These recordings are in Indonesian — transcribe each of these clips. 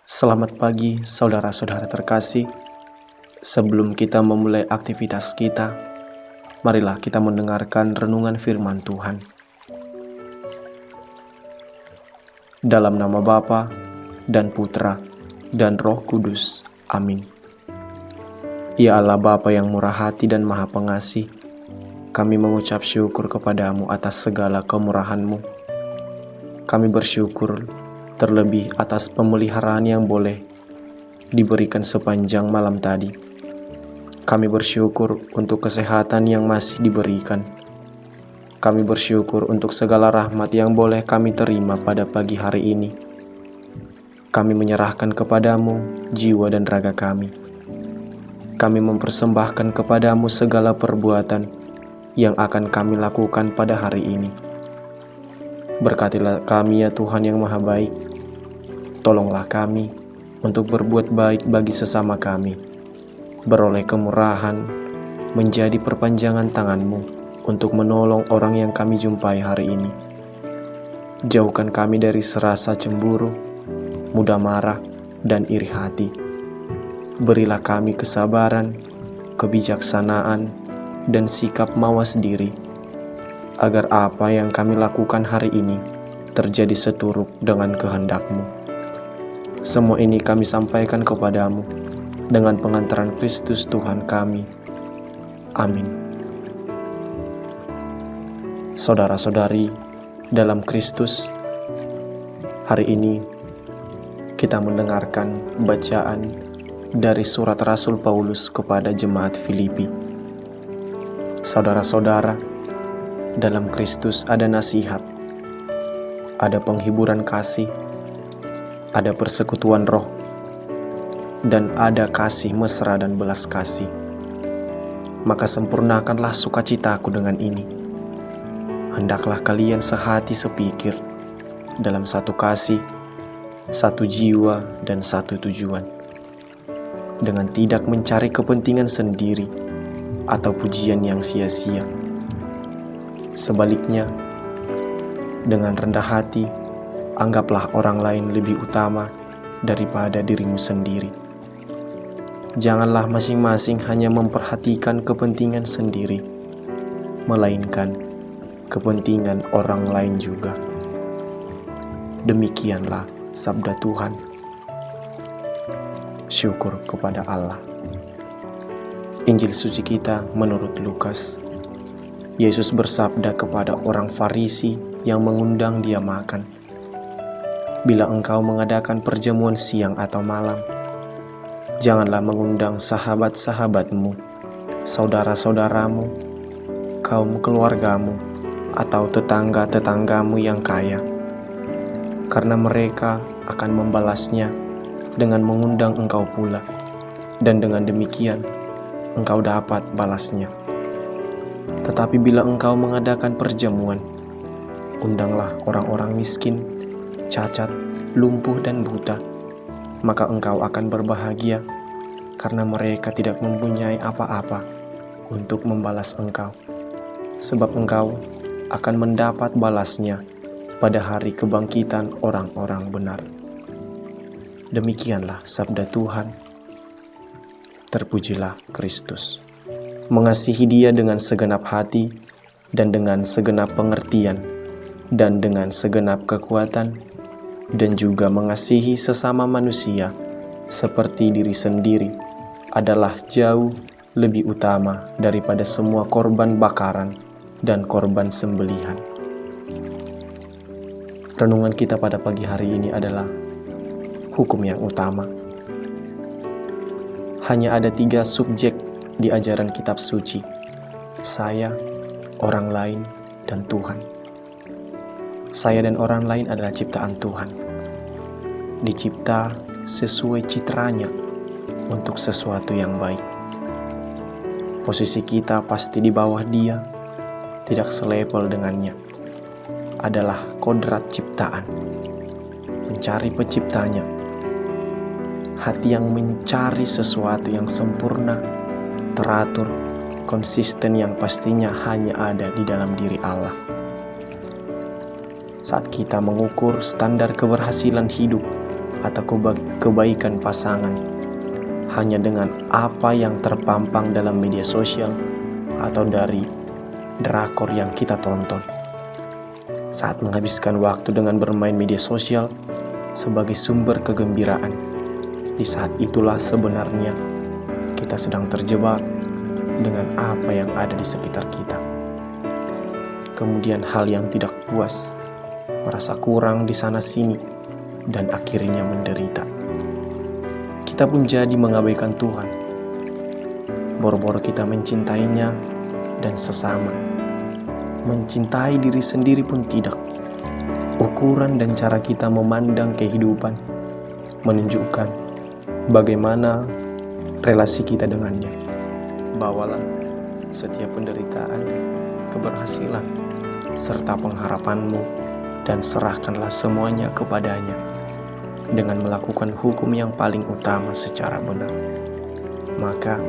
Selamat pagi, saudara-saudara terkasih. Sebelum kita memulai aktivitas kita, marilah kita mendengarkan renungan firman Tuhan. Dalam nama Bapa dan Putra dan Roh Kudus. Amin. Ya Allah Bapa yang murah hati dan maha pengasih, kami mengucap syukur kepadamu atas segala kemurahan-Mu. Kami bersyukur terlebih atas pemeliharaan yang boleh diberikan sepanjang malam tadi. Kami bersyukur untuk kesehatan yang masih diberikan. Kami bersyukur untuk segala rahmat yang boleh kami terima pada pagi hari ini. Kami menyerahkan kepadamu jiwa dan raga kami. Kami mempersembahkan kepadamu segala perbuatan yang akan kami lakukan pada hari ini. Berkatilah kami ya Tuhan yang maha baik. Tolonglah kami untuk berbuat baik bagi sesama kami, beroleh kemurahan, menjadi perpanjangan tangan-Mu untuk menolong orang yang kami jumpai hari ini. Jauhkan kami dari serasa cemburu, mudah marah, dan iri hati. Berilah kami kesabaran, kebijaksanaan, dan sikap mawas diri, agar apa yang kami lakukan hari ini terjadi seturut dengan kehendak-Mu. Semua ini kami sampaikan kepadamu dengan pengantaran Kristus Tuhan kami. Amin. Saudara-saudari dalam Kristus, hari ini kita mendengarkan bacaan dari surat Rasul Paulus kepada jemaat Filipi. Saudara-saudara, dalam Kristus ada nasihat, ada penghiburan kasih, ada persekutuan roh, dan ada kasih mesra dan belas kasih. Maka sempurnakanlah sukacitaku dengan ini. Hendaklah kalian sehati sepikir, dalam satu kasih, satu jiwa, dan satu tujuan, dengan tidak mencari kepentingan sendiri atau pujian yang sia-sia. Sebaliknya, dengan rendah hati, anggaplah orang lain lebih utama daripada dirimu sendiri. Janganlah masing-masing hanya memperhatikan kepentingan sendiri, melainkan kepentingan orang lain juga. Demikianlah sabda Tuhan. Syukur kepada Allah. Injil suci kita menurut Lukas. Yesus bersabda kepada orang Farisi yang mengundang dia makan, "Bila engkau mengadakan perjamuan siang atau malam, janganlah mengundang sahabat-sahabatmu, saudara-saudaramu, kaum keluargamu, atau tetangga-tetanggamu yang kaya, karena mereka akan membalasnya dengan mengundang engkau pula, dan dengan demikian engkau dapat balasnya. Tetapi bila engkau mengadakan perjamuan, undanglah orang-orang miskin, cacat, lumpuh, dan buta, maka engkau akan berbahagia, karena mereka tidak mempunyai apa-apa untuk membalas engkau, sebab engkau akan mendapat balasnya pada hari kebangkitan orang-orang benar." Demikianlah sabda Tuhan. Terpujilah Kristus. Mengasihi Dia dengan segenap hati dan dengan segenap pengertian dan dengan segenap kekuatan, dan juga mengasihi sesama manusia seperti diri sendiri adalah jauh lebih utama daripada semua korban bakaran dan korban sembelihan. Renungan kita pada pagi hari ini adalah hukum yang utama. Hanya ada 3 subjek di ajaran kitab suci: saya, orang lain, dan Tuhan. Saya dan orang lain adalah ciptaan Tuhan, dicipta sesuai citranya untuk sesuatu yang baik. Posisi kita pasti di bawah Dia, tidak selevel dengannya. Adalah kodrat ciptaan, mencari penciptanya, hati yang mencari sesuatu yang sempurna, teratur, konsisten, yang pastinya hanya ada di dalam diri Allah. Saat kita mengukur standar keberhasilan hidup atau kebaikan pasangan hanya dengan apa yang terpampang dalam media sosial atau dari drakor yang kita tonton. Saat menghabiskan waktu dengan bermain media sosial sebagai sumber kegembiraan, di saat itulah sebenarnya kita sedang terjebak dengan apa yang ada di sekitar kita. Kemudian hal yang tidak puas, merasa kurang di sana sini, dan akhirnya menderita. Kita pun jadi mengabaikan Tuhan. Boro-boro kita mencintainya dan sesama. Mencintai diri sendiri pun tidak. Ukuran dan cara kita memandang kehidupan menunjukkan bagaimana relasi kita dengannya. Bawalah setiap penderitaan, keberhasilan, serta pengharapanmu dan serahkanlah semuanya kepadanya dengan melakukan hukum yang paling utama secara benar. Maka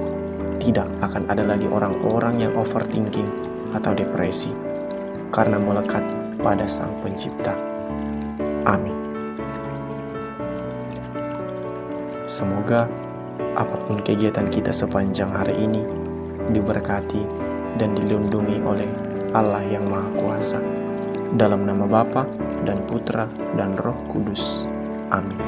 tidak akan ada lagi orang-orang yang overthinking atau depresi karena melekat pada Sang Pencipta. Amin. Semoga apapun kegiatan kita sepanjang hari ini diberkati dan dilindungi oleh Allah yang Maha Kuasa. Dalam nama Bapa dan Putra dan Roh Kudus. Amin.